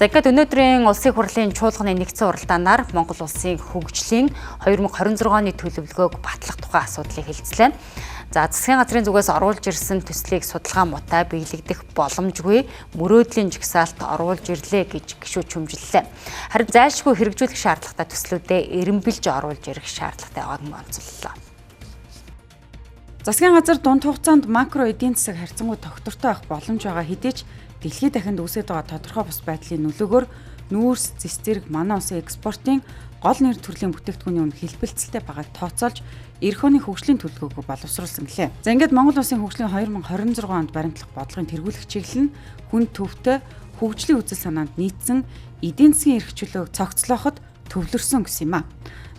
За ингээд өнөөдрийн улсын хурлын чуулганы нэгдсэн уралдаанаар Монгол улсын хөгжлийн 2026 оны төлөвлөгөөг батлах тухай асуудлыг хэлцлээ. За засгийн газрын зүгээс оруулж ирсэн төслийг судалгаа муутай биелэгдэх боломжгүй мөрөөдлийн жагсаалт оруулж ирлээ гэж гишүүд шүүмжиллээ. Харин зайлшгүй хэрэгжүүлэх шаардлагатай төслүүдэд эренбэлж оруулж ирэх шаардлагатай байгааг онцоллоо. Засгийн газар дунд хугацаанд макро эдийн засаг харьцангуй тогтвортой байх боломж байгаа хэдий ч дэлхийд дахинд үүсэж байгаа тодорхой бус байдлын нөлөөгөөр нүүрс, цэс зэрэг манай улсын экспортын гол нэр төрлийн бүтээгдэхүүний үнэ хэлбэлцэлтэй байгааг тооцоолж эх оны хөгжлийн төлөвлөгөөг боловсруулсан гэлээ. За ингээд Монгол улсын хөгжлийн 2026 онд баримтлах бодлогын тэргүүлэх чиглэл нь хүн төвтэй хөгжлийн үзэл санаанд нийцсэн эдийн засгийн эрх чөлөөг цогцлооход төвлөрсөн гэсэн юм а.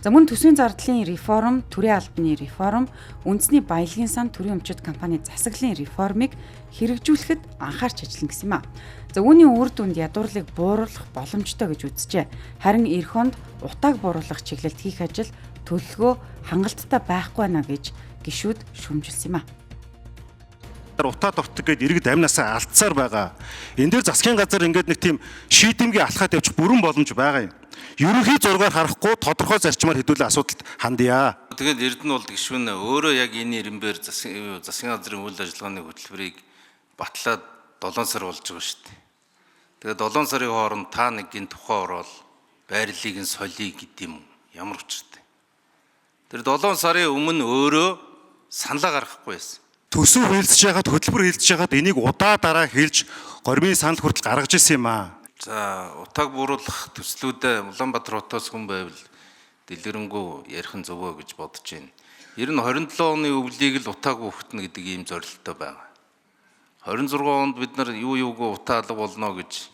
За мөн төсвийн зардлын реформ, төрийн албаны реформ, үндэсний баялагын сан төрийн өмчит компани засаглалын реформыг хэрэгжүүлэхэд анхаарч ажиллана гэсэн юм а. За үүний үр дүнд ядуурлыг бууруулах боломжтой гэж үзжээ. Харин эх онд утааг бууруулах чиглэлд хийх ажил төлөвлөгөө хангалттай байхгүй байна гэж гишүүд шүүмжилсэн юм а. Утаа дуртаг гээд иргэд амнасаа алдсаар байгаа. Энэ дээр засгийн газар ингээд нэг тийм шийдэмгий алхаад явчих бүрэн боломж байгаа юм. Ерөнхий зургаар харахгүй тодорхой зарчмаар хэдүүлээ асуудалд хандъя. Тэгээд Эрдэнэ бол гишүүн өөрөө яг энэ ирэмбээр засгийн газрын үйл ажиллагааны хөтөлбөрийг батлаад 7 сар болж байгаа шүү дээ. Тэгээд 7 сарын хооронд та нэг энэ тухай ороод байрлалыг нь солиё гэдэм ямар учиртай. Тэр 7 сарын өмнө өөрөө саналаа гаргахгүй байсан. Төсөв хэлцэж ягаад хөтөлбөр хэлцэж ягаад энийг удаа дараа хэлж гормын санал хүртэл гаргаж ирсэн юм аа. За утааг бууруулах төслүүдээ Улаанбаатар хотоос хүн байвал дэлгэрэнгүй ярих нь зөвөө гэж бодож байна. Ер нь 27 оны өвлийг л утааг бүхтнэ гэдэг ийм зорилттой байгаа. 26 онд бид нар юу юугүй утаа алга болно гэж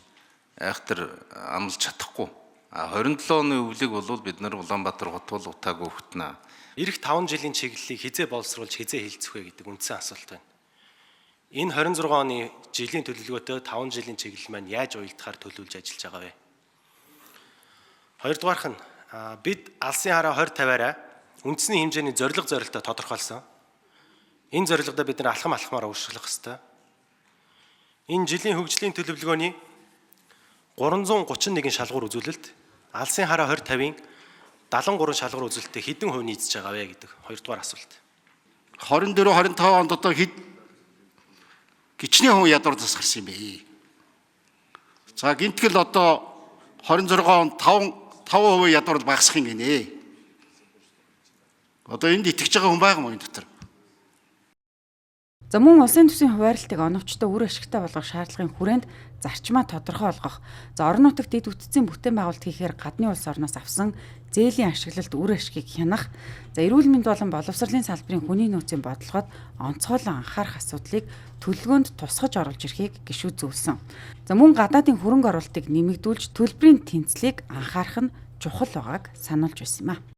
айхтар амлаж чадахгүй. 27 оны өвлийг бол бид нар Улаанбаатар хот бол утааг бүхтнэ. Ирэх 5 жилийн чиглэлийг хизээ боловсруулж хизээ хэлцэх вэ гэдэг үндсэн асуулт байна. Энэ 26 оны жилийн төлөвлөгөөтэй 5 жилийн чиглэл маань яаж уялдахаар төлөвлөж ажиллаж байгаа вэ? Хоёрдугаарх нь бид алсын хараа 20-50-аараа үндэсний хэмжээний зорилттой тодорхойлсон. Энэ зорилгодоо бид нар алхамаар өөрчлөх ёстой. Энэ жилийн хөгжлийн төлөвлөгөөний 331 шалгуур үзүүлэлт алсын хараа 20-50-ийн 73 шалгуур үзүүлэлттэй хэдэн хувь нийцэж байгаа вэ гэдэг хоёрдугаар асуулт. 24-25 онд одоо гичний хувь ядуур засгарсан юм бэ. За гинтгэл одоо 26 онд 5% ядуур багасах юм гинэ. Одоо энд итгэж байгаа хүн байгаа мó энэ дотор. За мөн улсын төсвийн хуваарлтыг оновчтой үр ашигтай болгох шаардлагын хүрээнд зарчмаа тодорхой болгох. За орон нутагт дэд үтцийн бүтээн байгуулалт хийхээр гадны улс орноос авсан зээлийн ашиглалт үр ашгийг хянах. За эрүүл мэнд болон боловсролын салбарын хүний нөөцийн бодлогод онцгойлон анхаарах асуудлыг төлөвлөгөөнд тусгаж оруулж ирэхийг гишүүд зөвлөсөн. За мөн гадаадын хөрөнгө оруулалтыг нэмэгдүүлж төлбөрийн тэнцлийг анхаарах нь чухал байгааг сануулж байсан юм а.